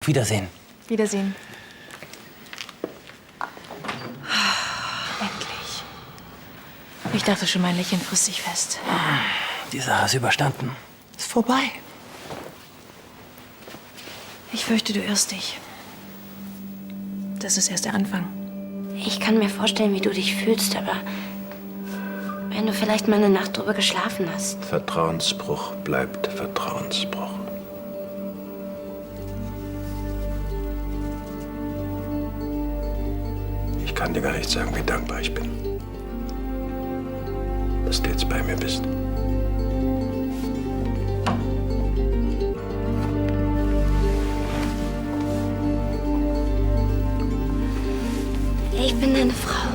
Wiedersehen. Wiedersehen. Endlich. Ich dachte schon, mein Lächeln frisst sich fest. Die Sache ist überstanden. Ist vorbei. Ich fürchte, du irrst dich. Das ist erst der Anfang. Ich kann mir vorstellen, wie du dich fühlst, aber wenn du vielleicht mal eine Nacht drüber geschlafen hast. Vertrauensbruch bleibt Vertrauensbruch. Ich kann dir gar nicht sagen, wie dankbar ich bin, dass du jetzt bei mir bist. Ich bin deine Frau.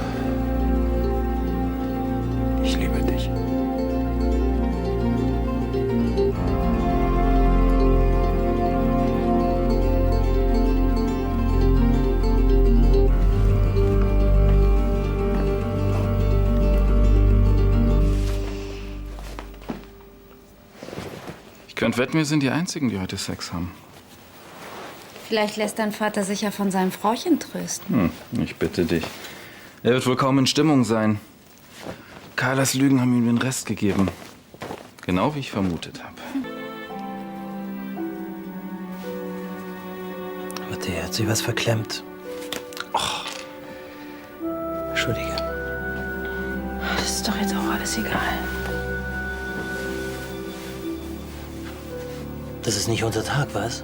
Ich liebe dich. Ich könnte wetten, wir sind die Einzigen, die heute Sex haben. Vielleicht lässt dein Vater sich ja von seinem Frauchen trösten. Ich bitte dich. Er wird wohl kaum in Stimmung sein. Carlas Lügen haben ihm den Rest gegeben. Genau wie ich vermutet habe. Aber der hat sich was verklemmt. Och. Entschuldige. Das ist doch jetzt auch alles egal. Das ist nicht unser Tag, was?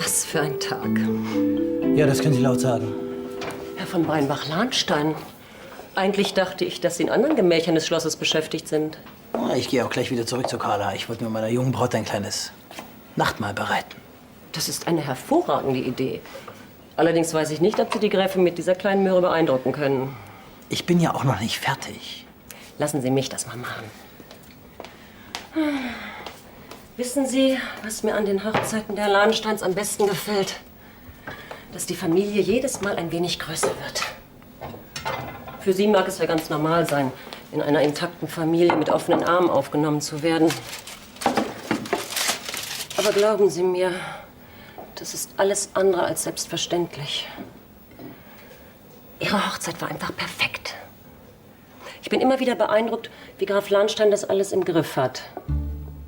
Was für ein Tag. Ja, das können Sie laut sagen. Herr von Breinbach-Lahnstein. Eigentlich dachte ich, dass Sie in anderen Gemächern des Schlosses beschäftigt sind. Oh, ich gehe auch gleich wieder zurück zu Carla. Ich wollte mir meiner jungen Braut ein kleines Nachtmahl bereiten. Das ist eine hervorragende Idee. Allerdings weiß ich nicht, ob Sie die Gräfin mit dieser kleinen Möhre beeindrucken können. Ich bin ja auch noch nicht fertig. Lassen Sie mich das mal machen. Wissen Sie, was mir an den Hochzeiten der Lahnsteins am besten gefällt? Dass die Familie jedes Mal ein wenig größer wird. Für Sie mag es ja ganz normal sein, in einer intakten Familie mit offenen Armen aufgenommen zu werden. Aber glauben Sie mir, das ist alles andere als selbstverständlich. Ihre Hochzeit war einfach perfekt. Ich bin immer wieder beeindruckt, wie Graf Lahnstein das alles im Griff hat.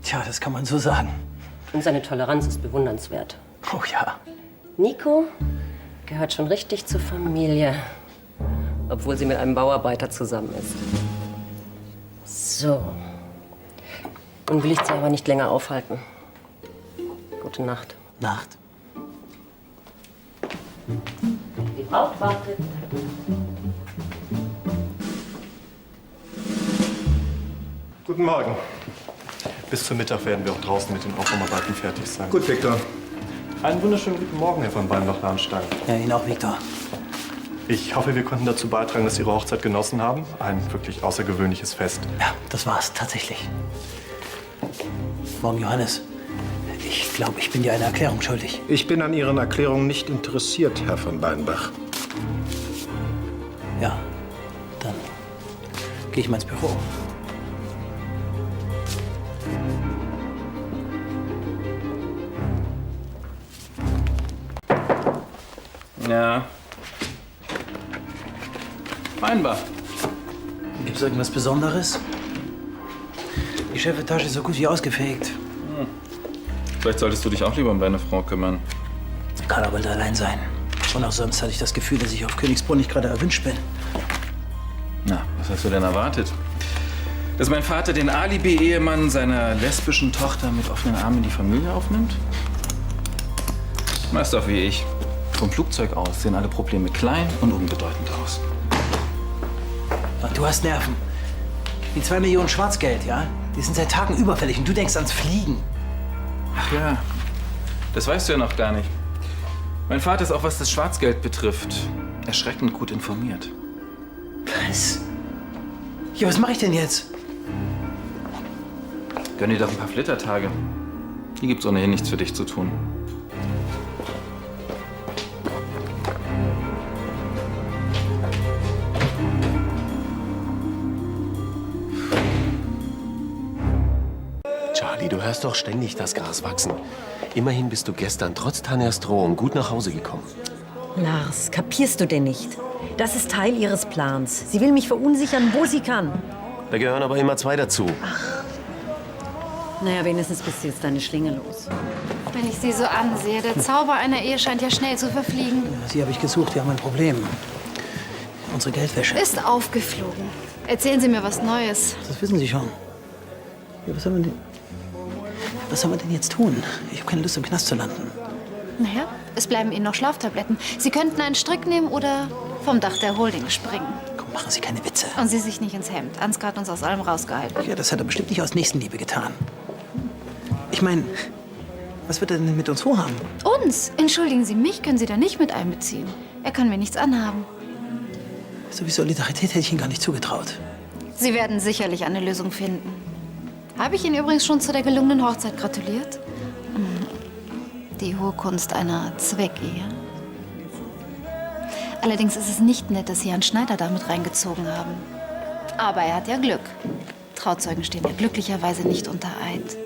Tja, das kann man so sagen. Und seine Toleranz ist bewundernswert. Oh ja. Nico gehört schon richtig zur Familie, obwohl sie mit einem Bauarbeiter zusammen ist. So. Nun will ich Sie aber nicht länger aufhalten. Gute Nacht. Nacht. Die Braut wartet. Guten Morgen. Bis zum Mittag werden wir auch draußen mit den Aufbauarbeiten fertig sein. Gut, Viktor. Einen wunderschönen guten Morgen, Herr von Breinbach-Lahnstein. Ja, Ihnen auch, Viktor. Ich hoffe, wir konnten dazu beitragen, dass Sie Ihre Hochzeit genossen haben. Ein wirklich außergewöhnliches Fest. Ja, das war's, tatsächlich. Morgen, Johannes. Ich glaube, ich bin dir eine Erklärung schuldig. Ich bin an Ihren Erklärungen nicht interessiert, Herr von Beinbach. Ja, dann gehe ich mal ins Büro. Ja. Weinbar. Gibt's irgendwas Besonderes? Die Chefetage ist so gut wie ausgefegt. Vielleicht solltest du dich auch lieber um deine Frau kümmern. Carla wollte allein sein. Und auch sonst hatte ich das Gefühl, dass ich auf Königsbrunn nicht gerade erwünscht bin. Na, was hast du denn erwartet? Dass mein Vater den Alibi-Ehemann seiner lesbischen Tochter mit offenen Armen in die Familie aufnimmt? Weißt doch wie ich. Vom Flugzeug aus sehen alle Probleme klein und unbedeutend aus. Du hast Nerven. Die 2 Millionen Schwarzgeld, ja? Die sind seit Tagen überfällig und du denkst ans Fliegen. Ach ja, das weißt du ja noch gar nicht. Mein Vater ist auch, was das Schwarzgeld betrifft, erschreckend gut informiert. Was? Ja, was mache ich denn jetzt? Gönn dir doch ein paar Flittertage. Hier gibt's ohnehin nichts für dich zu tun. Charlie, du hörst doch ständig das Gras wachsen. Immerhin bist du gestern trotz Tanjas Drohung gut nach Hause gekommen. Lars, kapierst du denn nicht? Das ist Teil ihres Plans. Sie will mich verunsichern, wo sie kann. Da gehören aber immer 2 dazu. Naja, wenigstens bist du jetzt deine Schlinge los. Wenn ich Sie so ansehe, der Zauber einer Ehe scheint ja schnell zu verfliegen. Sie habe ich gesucht, wir haben ein Problem. Unsere Geldwäsche. Ist aufgeflogen. Erzählen Sie mir was Neues. Das wissen Sie schon. Ja, was soll man denn jetzt tun? Ich habe keine Lust, im Knast zu landen. Naja, es bleiben Ihnen noch Schlaftabletten. Sie könnten einen Strick nehmen oder vom Dach der Holding springen. Komm, machen Sie keine Witze. Und Sie sich nicht ins Hemd. Ansgar hat uns aus allem rausgehalten. Ja, das hat er bestimmt nicht aus Nächstenliebe getan. Ich meine, was wird er denn mit uns vorhaben? Uns? Entschuldigen Sie, mich können Sie da nicht mit einbeziehen. Er kann mir nichts anhaben. So wie Solidarität hätte ich ihm gar nicht zugetraut. Sie werden sicherlich eine Lösung finden. Habe ich Ihnen übrigens schon zu der gelungenen Hochzeit gratuliert? Die hohe Kunst einer Zweckehe. Allerdings ist es nicht nett, dass Sie Herrn Schneider damit reingezogen haben. Aber er hat ja Glück. Trauzeugen stehen ja glücklicherweise nicht unter Eid.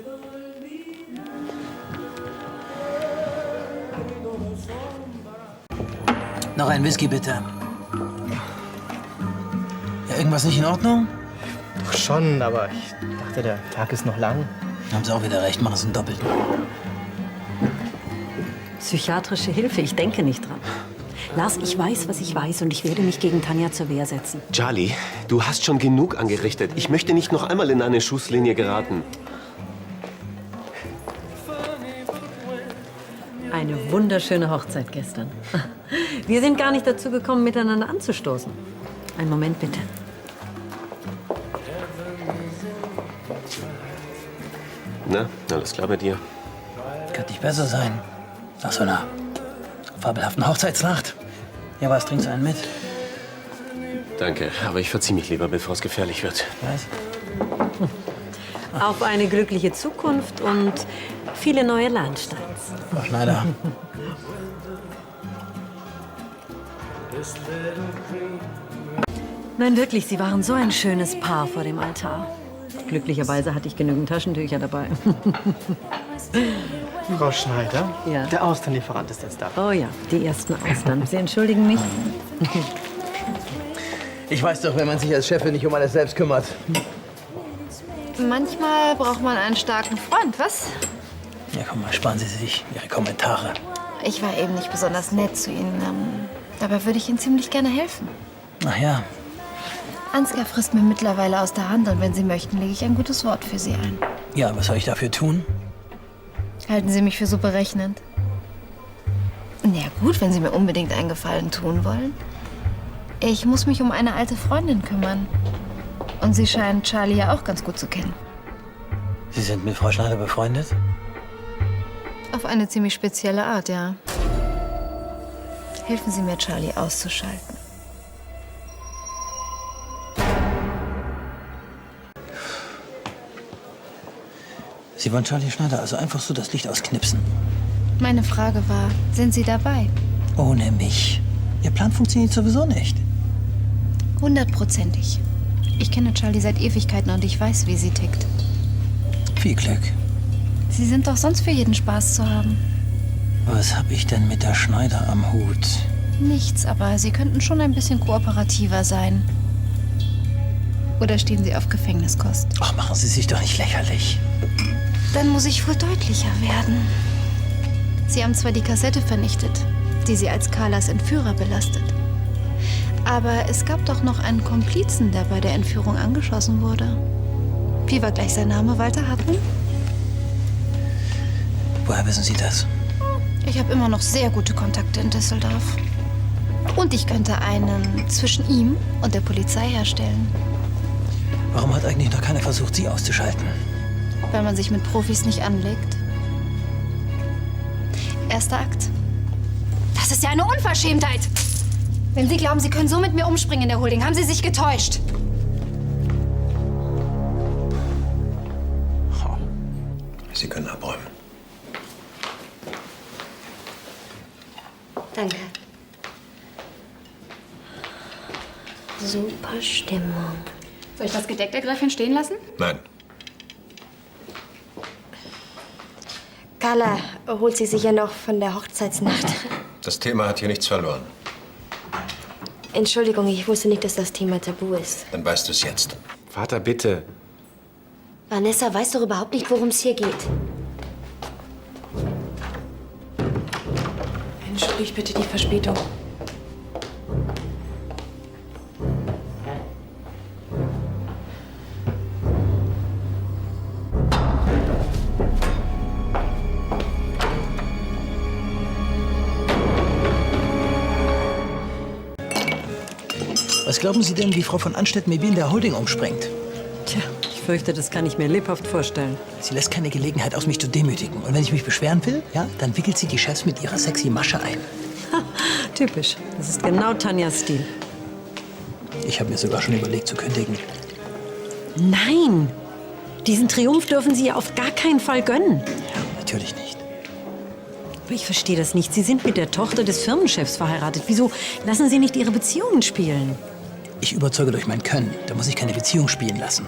Noch ein Whisky, bitte. Ja, irgendwas nicht in Ordnung? Doch schon, aber ich dachte, der Tag ist noch lang. Haben Sie auch wieder recht, machen Sie einen Doppelten. Psychiatrische Hilfe, ich denke nicht dran. Lars, ich weiß, was ich weiß und ich werde mich gegen Tanja zur Wehr setzen. Charlie, du hast schon genug angerichtet. Ich möchte nicht noch einmal in eine Schusslinie geraten. Eine wunderschöne Hochzeit gestern. Wir sind gar nicht dazu gekommen, miteinander anzustoßen. Einen Moment, bitte. Na, alles klar bei dir? Könnte nicht besser sein. Nach so einer fabelhaften Hochzeitsnacht. Ja, was, trinkst du einen mit? Danke, aber ich verzieh mich lieber, bevor es gefährlich wird. Was? Auf eine glückliche Zukunft und viele neue Lahnsteins. Frau Schneider. Nein, wirklich, Sie waren so ein schönes Paar vor dem Altar. Glücklicherweise hatte ich genügend Taschentücher dabei. Frau Schneider, Ja. der Austernlieferant ist jetzt da. Oh ja, die ersten Austern. Sie entschuldigen mich? Ich weiß doch, wenn man sich als Chefin nicht um alles selbst kümmert. Manchmal braucht man einen starken Freund, was? Ja, komm mal, sparen Sie sich Ihre Kommentare. Ich war eben nicht besonders nett zu Ihnen. Dabei würde ich Ihnen ziemlich gerne helfen. Ach ja, Ansgar frisst mir mittlerweile aus der Hand und wenn Sie möchten, lege ich ein gutes Wort für Sie ein. ja, was soll ich dafür tun? Halten Sie mich für so berechnend? Na ja, gut, wenn Sie mir unbedingt einen Gefallen tun wollen. Ich muss mich um eine alte Freundin kümmern. Und Sie scheinen Charlie ja auch ganz gut zu kennen. Sie sind mit Frau Schneider befreundet? Auf eine ziemlich spezielle Art, ja. Helfen Sie mir, Charlie auszuschalten. Sie wollen Charlie Schneider also einfach so das Licht ausknipsen? Meine Frage war, sind Sie dabei? Ohne mich. Ihr Plan funktioniert sowieso nicht. 100%ig. Ich kenne Charlie seit Ewigkeiten und ich weiß, wie sie tickt. Viel Glück. Sie sind doch sonst für jeden Spaß zu haben. Was hab ich denn mit der Schneider am Hut? Nichts, aber Sie könnten schon ein bisschen kooperativer sein. Oder stehen Sie auf Gefängniskost? Ach, machen Sie sich doch nicht lächerlich. Dann muss ich wohl deutlicher werden. Sie haben zwar die Kassette vernichtet, die Sie als Carlas Entführer belastet. Aber es gab doch noch einen Komplizen, der bei der Entführung angeschossen wurde. Wie war gleich sein Name, Walter Hartmann? Woher wissen Sie das? Ich habe immer noch sehr gute Kontakte in Düsseldorf. Und ich könnte einen zwischen ihm und der Polizei herstellen. Warum hat eigentlich noch keiner versucht, sie auszuschalten? Weil man sich mit Profis nicht anlegt. Erster Akt. Das ist ja eine Unverschämtheit! Wenn Sie glauben, Sie können so mit mir umspringen in der Holding, haben Sie sich getäuscht. Sie können abräumen. Danke. Super Stimmung. Soll ich das Gedeck der Gräfin stehen lassen? Nein. Carla erholt sich sicher noch von der Hochzeitsnacht. Das Thema hat hier nichts verloren. Entschuldigung, ich wusste nicht, dass das Thema tabu ist. Dann weißt du es jetzt. Vater, bitte. Vanessa weiß doch überhaupt nicht, worum es hier geht. Entschuldigt bitte die Verspätung. Was glauben Sie denn, wie Frau von Anstetten mit wie in der Holding umspringt? Tja, ich fürchte, das kann ich mir lebhaft vorstellen. Sie lässt keine Gelegenheit aus, mich zu demütigen. Und wenn ich mich beschweren will, ja, dann wickelt sie die Chefs mit ihrer sexy Masche ein. Ha, typisch. Das ist genau Tanjas Stil. Ich habe mir sogar schon überlegt zu kündigen. Nein! Diesen Triumph dürfen Sie ihr auf gar keinen Fall gönnen. Ja, natürlich nicht. Aber ich verstehe das nicht. Sie sind mit der Tochter des Firmenchefs verheiratet. Wieso lassen Sie nicht Ihre Beziehungen spielen? Ich überzeuge durch mein Können. Da muss ich keine Beziehung spielen lassen.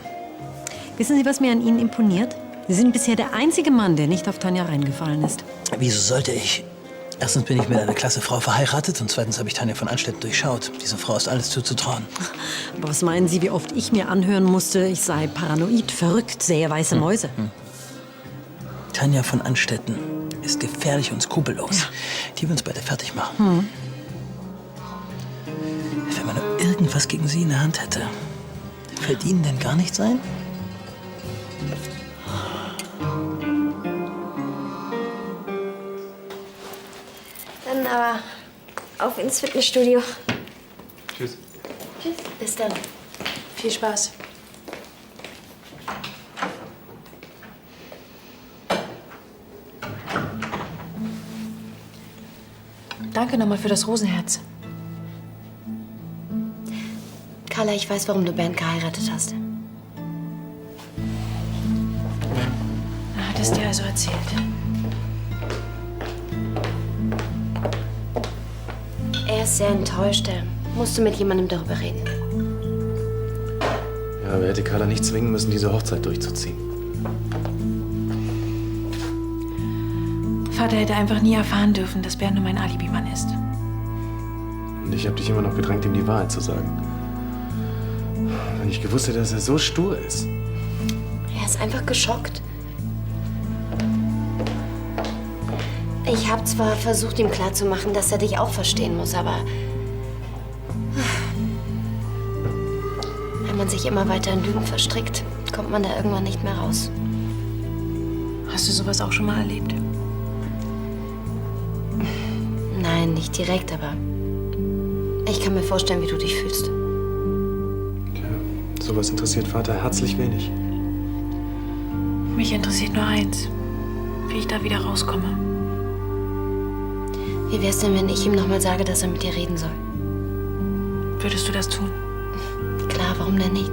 Wissen Sie, was mir an Ihnen imponiert? Sie sind bisher der einzige Mann, der nicht auf Tanja reingefallen ist. Wieso sollte ich? Erstens bin ich mit einer klasse Frau verheiratet und zweitens habe ich Tanja von Anstetten durchschaut. Diese Frau ist alles zuzutrauen. Aber was meinen Sie, wie oft ich mir anhören musste, ich sei paranoid, verrückt, sähe weiße Mäuse? Tanja von Anstetten ist gefährlich und skrupellos. Ja. Die will uns beide fertig machen. Wenn man nur irgendwas gegen sie in der Hand hätte, fällt Ihnen denn gar nichts ein? Dann aber auf ins Fitnessstudio. Tschüss. Tschüss. Bis dann. Viel Spaß. Danke nochmal für das Rosenherz. Carla, ich weiß, warum du Bernd geheiratet hast. Er hat es dir also erzählt. Er ist sehr enttäuscht. Er musste mit jemandem darüber reden. Ja, aber hätte Carla nicht zwingen müssen, diese Hochzeit durchzuziehen. Vater hätte einfach nie erfahren dürfen, dass Bernd nur mein Alibimann ist. Und ich habe dich immer noch gedrängt, ihm die Wahrheit zu sagen. Wenn ich gewusst hätte, dass er so stur ist. Er ist einfach geschockt. Ich habe zwar versucht, ihm klarzumachen, dass er dich auch verstehen muss, aber wenn man sich immer weiter in Lügen verstrickt, kommt man da irgendwann nicht mehr raus. Hast du sowas auch schon mal erlebt? Nein, nicht direkt, aber ich kann mir vorstellen, wie du dich fühlst. Ja, sowas interessiert Vater herzlich wenig. Mich interessiert nur eins, wie ich da wieder rauskomme. Wie wär's denn, wenn ich ihm noch mal sage, dass er mit dir reden soll? Würdest du das tun? Klar, warum denn nicht?